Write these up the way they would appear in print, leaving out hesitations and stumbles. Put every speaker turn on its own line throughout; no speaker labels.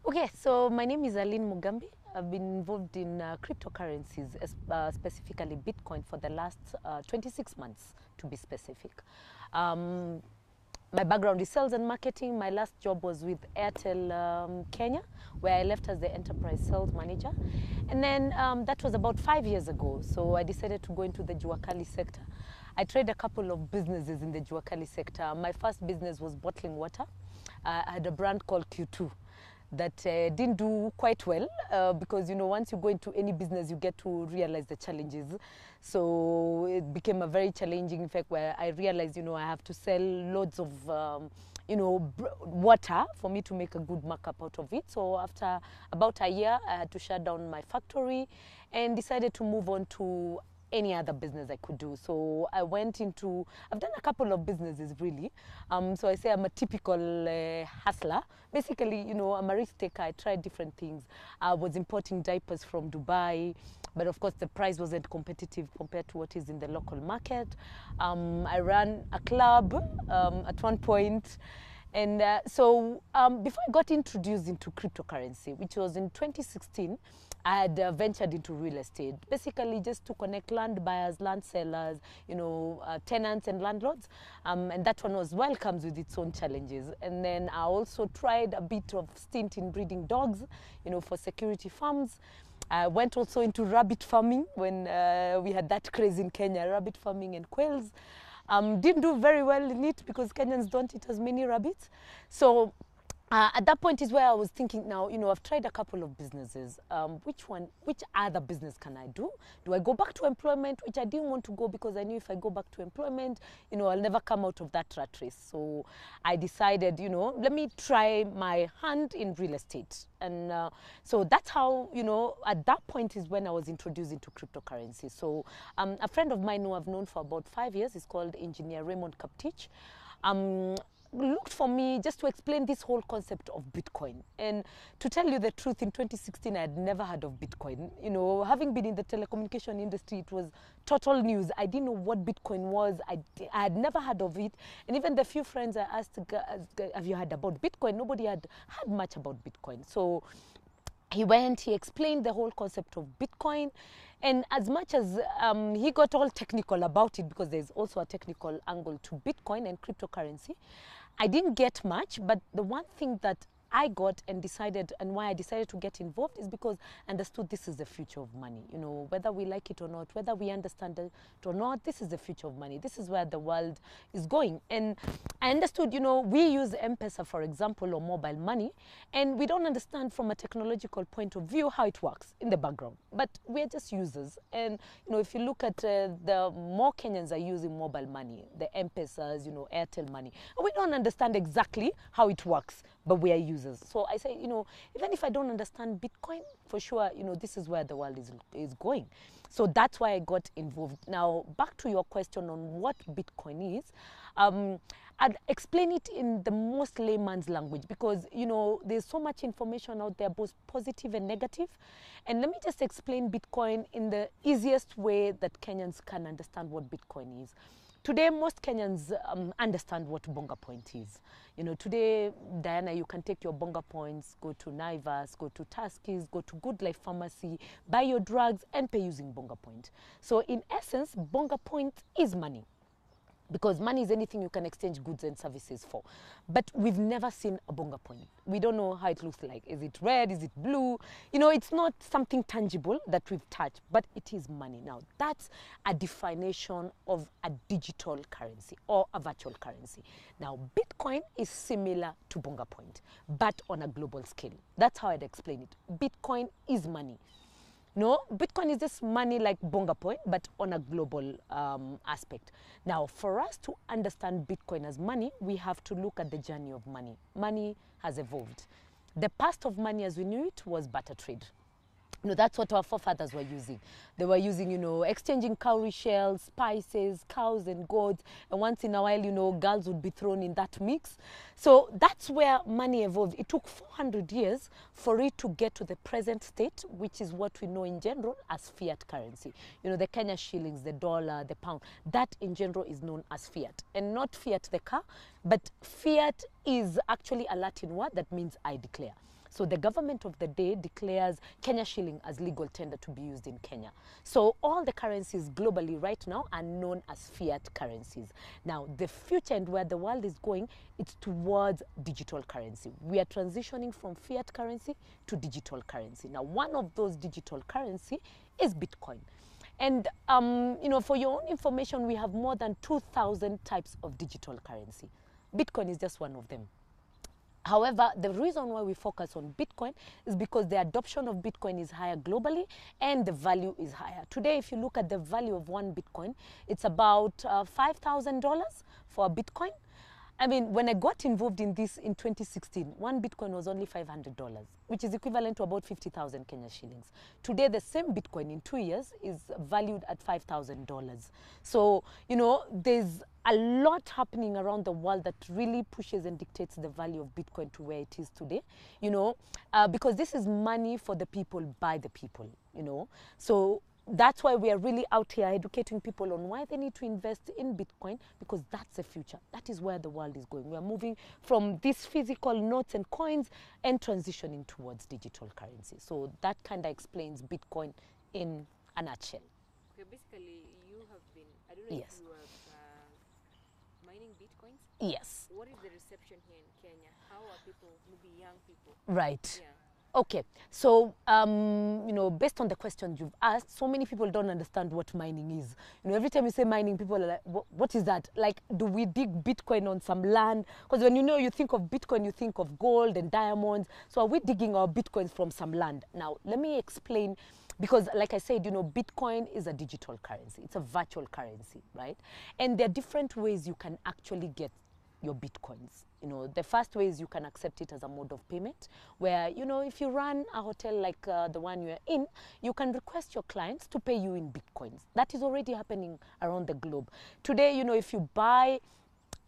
Okay, so my name is Aline Mugambi. I've been involved in cryptocurrencies, specifically Bitcoin, for the last 26 months, to be specific. My background is sales and marketing. My last job was with Airtel Kenya, where I left as the enterprise sales manager. And then that was about 5 years ago. So I decided to go into the Juakali sector. I tried a couple of businesses in the Juakali sector. My first business was bottling water. I had a brand called Q2 that didn't do quite well because, you know, once you go into any business, you get to realize the challenges. So it became a very challenging, in fact, where I realized, you know, I have to sell loads of, water for me to make a good markup out of it. So after about a year, I had to shut down my factory and decided to move on to any other business I could do. So I went into, I've done a couple of businesses really. So I say I'm a typical hustler. Basically, you know, I'm a risk taker. I tried different things. I was importing diapers from Dubai, but of course the price wasn't competitive compared to what is in the local market. I ran a club at one point. And before I got introduced into cryptocurrency, which was in 2016, I had ventured into real estate, basically just to connect land buyers, land sellers, you know, tenants and landlords. And that one was comes with its own challenges. And then I also tried a bit of stint in breeding dogs, you know, for security farms. I went also into rabbit farming when we had that craze in Kenya, rabbit farming and quails. Didn't do very well in it because Kenyans don't eat as many rabbits. So at that point is where I was thinking, now, you know, I've tried a couple of businesses. Which other business can I do? Do I go back to employment, which I didn't want to go because I knew if I go back to employment, you know, I'll never come out of that rat race. So I decided, you know, let me try my hand in real estate. And so that's how, you know, at that point is when I was introduced into cryptocurrency. So a friend of mine who I've known for about 5 years is called Engineer Raymond Kaptich. Looked for me just to explain this whole concept of Bitcoin. And to tell you the truth, in 2016, I had never heard of Bitcoin. You know, having been in the telecommunication industry, it was total news. I didn't know what Bitcoin was. I had never heard of it. And even the few friends I asked, have you heard about Bitcoin? Nobody had heard much about Bitcoin. So he explained the whole concept of Bitcoin. And as much as he got all technical about it, because there's also a technical angle to Bitcoin and cryptocurrency, I didn't get much. But the one thing that I got and decided, and why I decided to get involved, is because I understood this is the future of money. You know, whether we like it or not, whether we understand it or not, this is the future of money. This is where the world is going. And I understood, you know, we use M-Pesa, for example, or mobile money, and we don't understand from a technological point of view how it works in the background. But we're just users. And, you know, if you look at the more Kenyans are using mobile money, the M-Pesas, you know, Airtel money, and we don't understand exactly how it works, but we are users. So I say, you know, even if I don't understand Bitcoin, for sure, you know, this is where the world is going. So that's why I got involved. Now, back to your question on what Bitcoin is, I'd explain it in the most layman's language because, you know, there's so much information out there, both positive and negative. And let me just explain Bitcoin in the easiest way that Kenyans can understand what Bitcoin is. Today, most Kenyans understand what Bonga Point is. You know, today, Diana, you can take your Bonga Points, go to Naivas, go to Tuskys, go to Good Life Pharmacy, buy your drugs, and pay using Bonga Point. So in essence, Bonga Point is money. Because money is anything you can exchange goods and services for. But we've never seen a bonga point. We don't know how it looks like. Is it red? Is it blue? You know, it's not something tangible that we've touched, but it is money. Now, that's a definition of a digital currency or a virtual currency. Now, Bitcoin is similar to bonga point, but on a global scale. That's how I'd explain it. Bitcoin is money. No, Bitcoin is just money like bonga point, but on a global aspect. Now, for us to understand Bitcoin as money, we have to look at the journey of money. Money has evolved. The past of money as we knew it was barter trade. You know, that's what our forefathers were using. They were using, you know, exchanging cowrie shells, spices, cows and goats. And once in a while, you know, girls would be thrown in that mix. So that's where money evolved. It took 400 years for it to get to the present state, which is what we know in general as fiat currency. You know, the Kenya shillings, the dollar, the pound, that in general is known as fiat. And not fiat the car, But fiat is actually a Latin word that means I declare. So the government of the day declares Kenya shilling as legal tender to be used in Kenya. So all the currencies globally right now are known as fiat currencies. Now the future and where the world is going, it's towards digital currency. We are transitioning from fiat currency to digital currency. Now one of those digital currency is Bitcoin. And for your own information, we have more than 2,000 types of digital currency. Bitcoin is just one of them. However, the reason why we focus on Bitcoin is because the adoption of Bitcoin is higher globally and the value is higher. Today, if you look at the value of one Bitcoin, it's about $5,000 for a Bitcoin. I mean, when I got involved in this in 2016, one Bitcoin was only $500, which is equivalent to about 50,000 Kenya shillings. Today, the same Bitcoin in 2 years is valued at $5,000. So, there's a lot happening around the world that really pushes and dictates the value of Bitcoin to where it is today, because this is money for the people, by the people, So that's why we are really out here educating people on why they need to invest in Bitcoin, because that's the future. That is where the world is going. We are moving from these physical notes and coins and transitioning towards digital currency. So that kind of explains Bitcoin in a nutshell.
Okay, basically you have been, I don't know
Yes.
if you are mining Bitcoins?
Yes.
What is the reception here in Kenya? How are people, maybe young people?
Right.
Yeah.
Okay, so based on the questions you've asked, so many people don't understand what mining is. Every time you say mining, people are like, what is that? Like, do we dig Bitcoin on some land? Because when you think of Bitcoin, you think of gold and diamonds. So are we digging our Bitcoins from some land? Now, let me explain, because like I said, Bitcoin is a digital currency. It's a virtual currency, right? And there are different ways you can actually get your Bitcoins. The first way is you can accept it as a mode of payment, where, if you run a hotel like the one you're in, you can request your clients to pay you in Bitcoins. That is already happening around the globe. Today, if you buy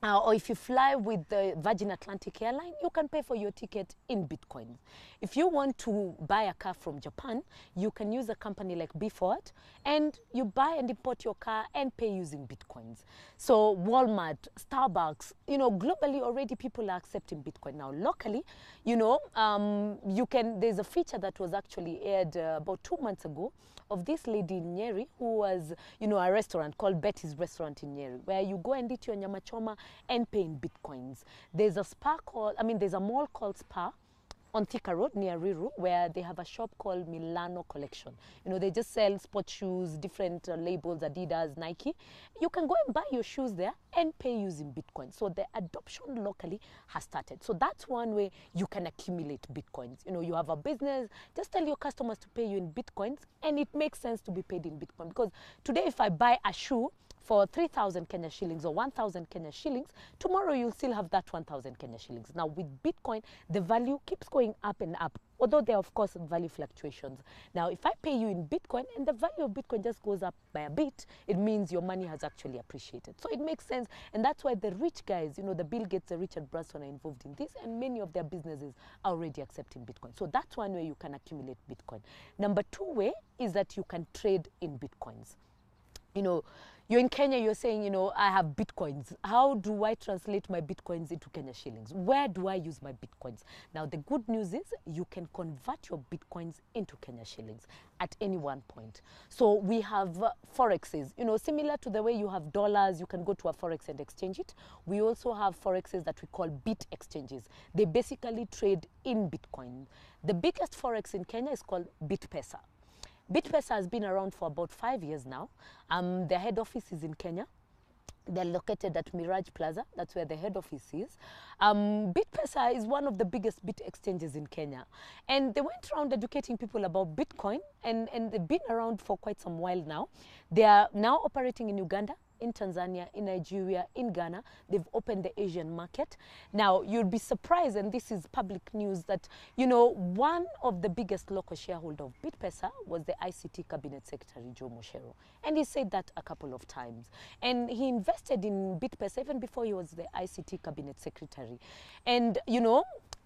or if you fly with the Virgin Atlantic airline, you can pay for your ticket in Bitcoin. If you want to buy a car from Japan, you can use a company like Bford, and you buy and import your car and pay using Bitcoins. So Walmart, Starbucks, globally already people are accepting Bitcoin. Now locally, there's a feature that was actually aired about 2 months ago of this lady in Nyeri who was, a restaurant called Betty's Restaurant in Nyeri, where you go and eat your nyama choma and pay in Bitcoins. There's a mall called Spa on Thika Road near Riru, where they have a shop called Milano Collection. They just sell sports shoes, different labels, Adidas, Nike. You can go and buy your shoes there and pay using Bitcoin. So the adoption locally has started. So that's one way you can accumulate Bitcoins. You have a business, just tell your customers to pay you in Bitcoins, and it makes sense to be paid in Bitcoin. Because today if I buy a shoe for 3,000 Kenya shillings or 1,000 Kenya shillings, tomorrow you'll still have that 1,000 Kenya shillings. Now with Bitcoin, the value keeps going up and up, although there are of course value fluctuations. Now if I pay you in Bitcoin and the value of Bitcoin just goes up by a bit, it means your money has actually appreciated. So it makes sense, and that's why the rich guys, the Bill Gates, the Richard Branson are involved in this, and many of their businesses are already accepting Bitcoin. So that's one way you can accumulate Bitcoin. Number two way is that you can trade in Bitcoins. You're in Kenya, you're saying, I have Bitcoins. How do I translate my Bitcoins into Kenya shillings? Where do I use my Bitcoins? Now, the good news is you can convert your Bitcoins into Kenya shillings at any one point. So we have Forexes, similar to the way you have dollars, you can go to a Forex and exchange it. We also have Forexes that we call Bit exchanges. They basically trade in Bitcoin. The biggest Forex in Kenya is called BitPesa. BitPesa has been around for about 5 years now. Their head office is in Kenya. They're located at Mirage Plaza. That's where the head office is. BitPesa is one of the biggest bit exchanges in Kenya. And they went around educating people about Bitcoin, and they've been around for quite some while now. They are now operating in Uganda, in Tanzania, in Nigeria, in Ghana. They've opened the Asian market. Now, you'll be surprised, and this is public news, that, one of the biggest local shareholders of BitPesa was the ICT Cabinet Secretary, Joe Moshero. And he said that a couple of times. And he invested in BitPesa even before he was the ICT Cabinet Secretary. And,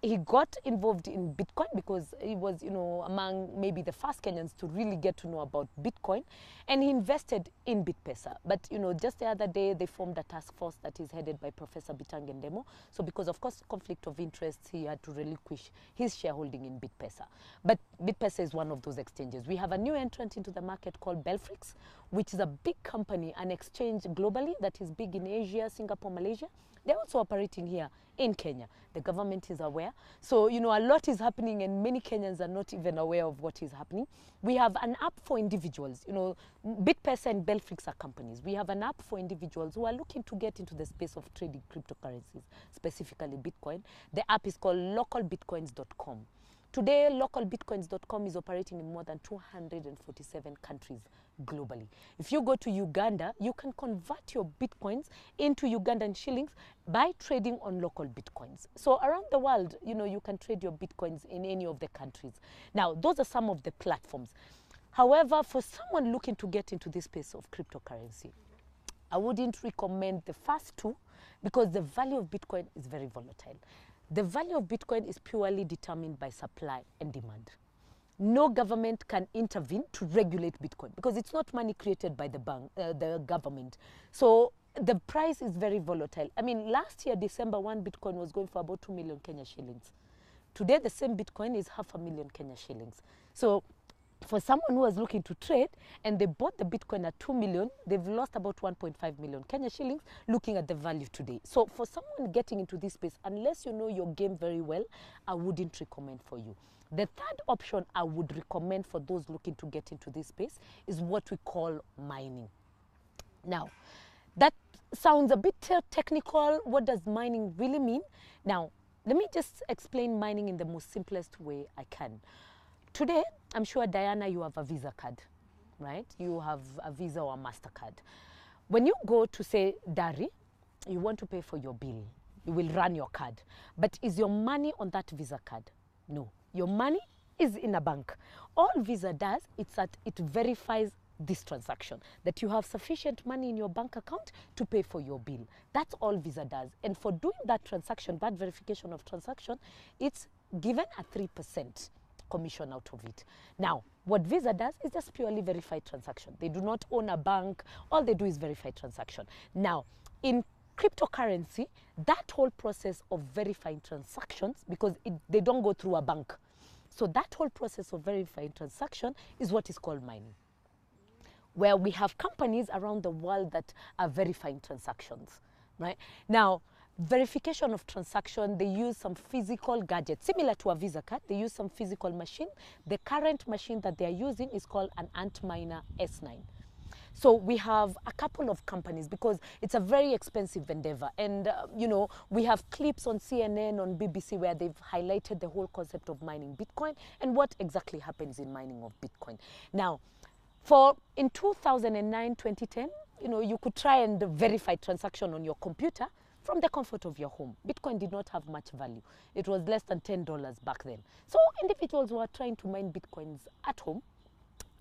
he got involved in Bitcoin because he was, among maybe the first Kenyans to really get to know about Bitcoin, and he invested in BitPesa. But, just the other day, they formed a task force that is headed by Professor Bitangendemo. So because, of course, conflict of interests, he had to relinquish his shareholding in BitPesa. But BitPesa is one of those exchanges. We have a new entrant into the market called Belfrix, which is a big company, an exchange globally that is big in Asia, Singapore, Malaysia. They're also operating here in Kenya. The government is aware. So, a lot is happening and many Kenyans are not even aware of what is happening. We have an app for individuals. BitPesa and Belfrix are companies. We have an app for individuals who are looking to get into the space of trading cryptocurrencies, specifically Bitcoin. The app is called localbitcoins.com. Today, localbitcoins.com is operating in more than 247 countries globally. If you go to Uganda, you can convert your Bitcoins into Ugandan shillings by trading on local Bitcoins. So around the world, you can trade your Bitcoins in any of the countries. Now, those are some of the platforms. However, for someone looking to get into this space of cryptocurrency, I wouldn't recommend the first two because the value of Bitcoin is very volatile. The value of Bitcoin is purely determined by supply and demand. No government can intervene to regulate Bitcoin because it's not money created by the government. So the price is very volatile. I mean, last year, December, one Bitcoin was going for about 2 million Kenya shillings. Today, the same Bitcoin is 500,000 Kenya shillings. So for someone who was looking to trade and they bought the Bitcoin at 2 million, they've lost about 1.5 million Kenya shillings looking at the value today. So for someone getting into this space, unless you know your game very well, I wouldn't recommend for you. The third option I would recommend for those looking to get into this space is what we call mining. Now, that sounds a bit technical. What does mining really mean? Now, let me just explain mining in the most simplest way I can. Today, I'm sure, Diana, you have a Visa card, right? You have a Visa or a MasterCard. When you go to, say, Dari, you want to pay for your bill. You will run your card. But is your money on that Visa card? No. Your money is in a bank. All Visa does, it verifies this transaction, that you have sufficient money in your bank account to pay for your bill. That's all Visa does. And for doing that transaction, that verification of transaction, it's given a 3% commission out of it. Now, what Visa does is just purely verify transaction. They do not own a bank. All they do is verify transaction. Now, in cryptocurrency, that whole process of verifying transactions, because they don't go through a bank. So that whole process of verifying transaction is what is called mining, where we have companies around the world that are verifying transactions, right? Now, verification of transaction, they use some physical gadgets, similar to a Visa card. They use some physical machine. The current machine that they are using is called an Antminer S9. So we have a couple of companies because it's a very expensive endeavor. And, we have clips on CNN, on BBC, where they've highlighted the whole concept of mining Bitcoin and what exactly happens in mining of Bitcoin. Now, in 2009, 2010, you could try and verify transaction on your computer from the comfort of your home. Bitcoin did not have much value. It was less than $10 back then. So individuals were trying to mine Bitcoins at home,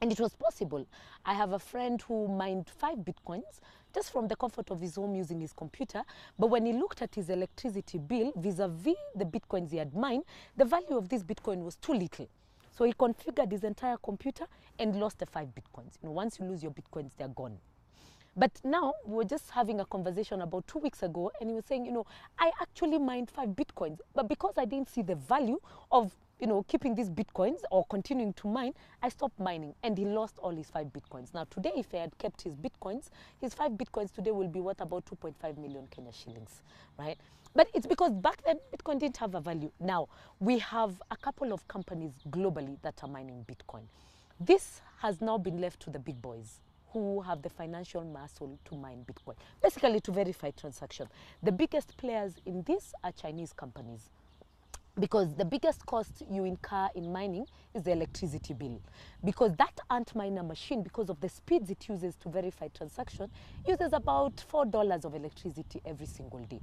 and it was possible. I have a friend who mined 5 Bitcoins just from the comfort of his home using his computer. But when he looked at his electricity bill vis-a-vis the Bitcoins he had mined, the value of this Bitcoin was too little. So he configured his entire computer and lost the 5 Bitcoins. Once you lose your Bitcoins, they're gone. But now, we were just having a conversation about 2 weeks ago, and he was saying, I actually mined 5 Bitcoins, but because I didn't see the value of, keeping these Bitcoins or continuing to mine, I stopped mining, and he lost all his 5 Bitcoins. Now, today, if he had kept his 5 Bitcoins today will be worth about 2.5 million Kenya shillings, right? But it's because back then, Bitcoin didn't have a value. Now, we have a couple of companies globally that are mining Bitcoin. This has now been left to the big boys who have the financial muscle to mine Bitcoin, basically to verify transaction. The biggest players in this are Chinese companies, because the biggest cost you incur in mining is the electricity bill. Because that Antminer machine, because of the speeds it uses to verify transaction, uses about $4 of electricity every single day.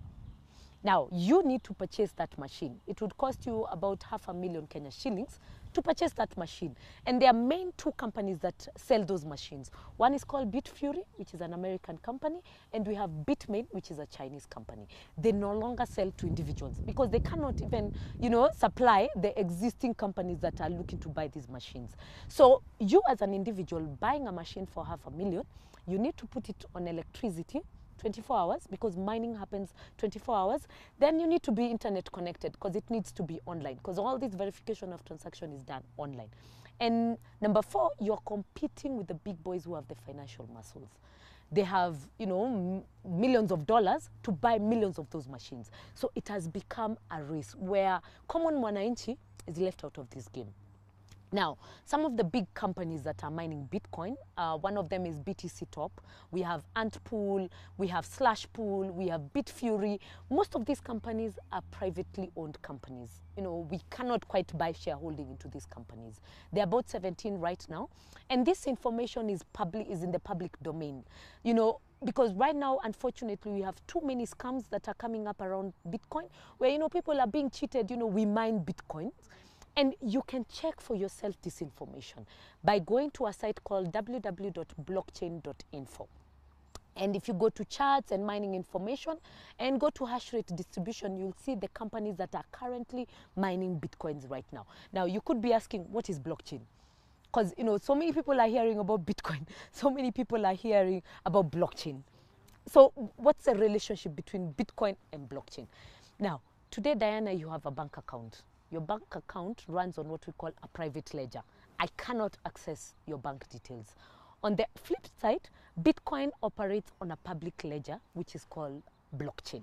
Now, you need to purchase that machine. It would cost you about 500,000 Kenya shillings to purchase that machine. And there are main two companies that sell those machines. One is called Bitfury, which is an American company, and we have Bitmain, which is a Chinese company. They no longer sell to individuals because they cannot even, supply the existing companies that are looking to buy these machines. So you as an individual buying a machine for $500,000, you need to put it on electricity 24 hours because mining happens 24 hours. Then you need to be internet connected because it needs to be online because all this verification of transaction is done online. And number 4, you're competing with the big boys who have the financial muscles. They have, millions of dollars to buy millions of those machines. So it has become a race where common mwananchi is left out of this game. Now, some of the big companies that are mining Bitcoin, one of them is BTC Top. We have Antpool, we have Slashpool, we have Bitfury. Most of these companies are privately owned companies. We cannot quite buy shareholding into these companies. They're about 17 right now. And this information is in the public domain. Because right now, unfortunately, we have too many scams that are coming up around Bitcoin where, people are being cheated. We mine Bitcoins. And you can check for yourself this information by going to a site called www.blockchain.info. And if you go to charts and mining information and go to hash rate distribution, you'll see the companies that are currently mining Bitcoins right now. Now, you could be asking, what is blockchain? Because, so many people are hearing about Bitcoin. So many people are hearing about blockchain. So what's the relationship between Bitcoin and blockchain? Now, today, Diana, you have a bank account. Your bank account runs on what we call a private ledger. I cannot access your bank details. On the flip side, Bitcoin operates on a public ledger, which is called blockchain.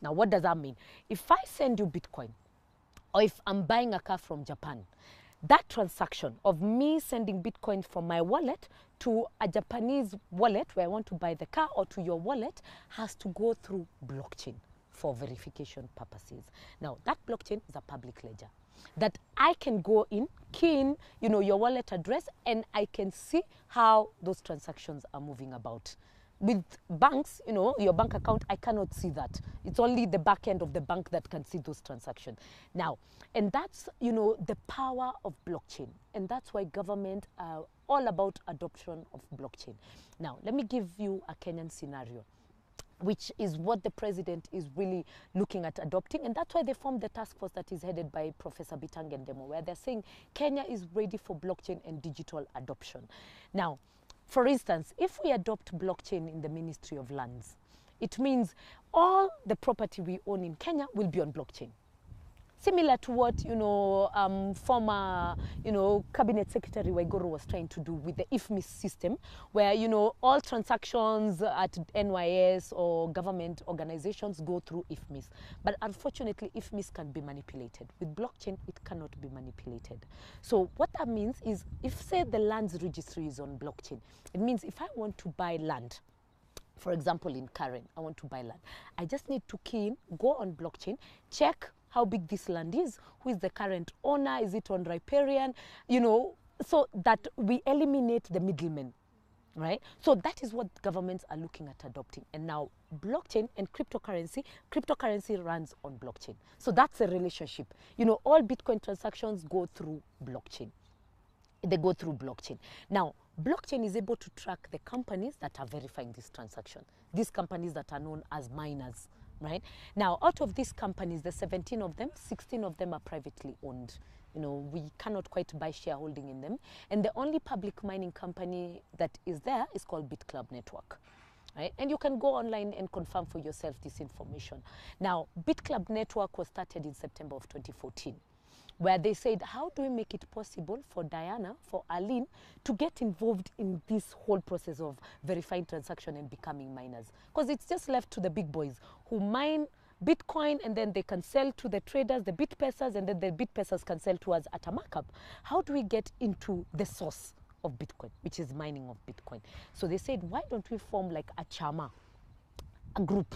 Now, what does that mean? If I send you Bitcoin, or if I'm buying a car from Japan, that transaction of me sending Bitcoin from my wallet to a Japanese wallet where I want to buy the car or to your wallet has to go through blockchain for verification purposes. Now, that blockchain is a public ledger that I can go in, key in, your wallet address, and I can see how those transactions are moving about. With banks, your bank account, I cannot see that. It's only the back end of the bank that can see those transactions. Now, and that's, the power of blockchain. And that's why government are all about adoption of blockchain. Now, let me give you a Kenyan scenario, which is what the president is really looking at adopting. And that's why they formed the task force that is headed by Professor Bitangen Demo, where they're saying Kenya is ready for blockchain and digital adoption. Now, for instance, if we adopt blockchain in the Ministry of Lands, it means all the property we own in Kenya will be on blockchain. Similar to what, former, Cabinet Secretary Waiguru was trying to do with the IFMIS system, where, all transactions at NYS or government organizations go through IFMIS. But unfortunately, IFMIS can be manipulated. With blockchain, it cannot be manipulated. So what that means is, if, say, the lands registry is on blockchain, it means if I want to buy land, for example, in Karen, I want to buy land, I just need to key in, go on blockchain, check how big this land is, who is the current owner, is it on riparian, so that we eliminate the middlemen, right? So that is what governments are looking at adopting. And now blockchain and cryptocurrency runs on blockchain. So that's a relationship. All Bitcoin transactions go through blockchain. They go through blockchain. Now, blockchain is able to track the companies that are verifying this transaction, these companies that are known as miners. Right? Now, out of these companies, the 17 of them, 16 of them are privately owned. We cannot quite buy shareholding in them. And the only public mining company that is there is called BitClub Network. Right? And you can go online and confirm for yourself this information. Now, BitClub Network was started in September of 2014. Where they said, how do we make it possible for Diana, for Aline, to get involved in this whole process of verifying transaction and becoming miners? Because it's just left to the big boys who mine Bitcoin and then they can sell to the traders, the Bitpesas, and then the Bitpesas can sell to us at a markup. How do we get into the source of Bitcoin, which is mining of Bitcoin? So they said, why don't we form like a chama, a group,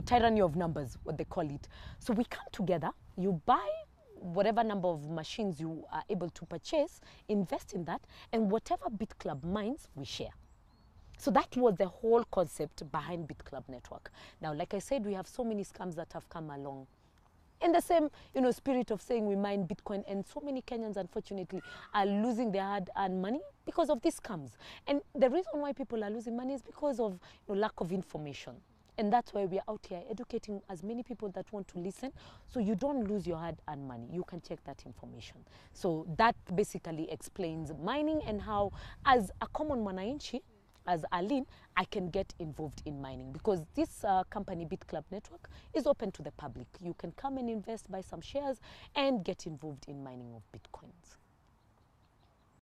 tyranny of numbers, what they call it. So we come together, you buy whatever number of machines you are able to purchase, invest in that, and whatever BitClub mines, we share. So that was the whole concept behind BitClub Network. Now, like I said, we have so many scams that have come along. in the same, spirit of saying we mine Bitcoin, and so many Kenyans, unfortunately, are losing their hard-earned money because of these scams. And the reason why people are losing money is because of lack of information. And that's why we are out here educating as many people that want to listen, so you don't lose your hard-earned money. You can check that information. So that basically explains mining and how, as a common mwananchi, as Aline, I can get involved in mining, because this company, Bit Club Network, is open to the public. You can come and invest, buy some shares, and get involved in mining of Bitcoin.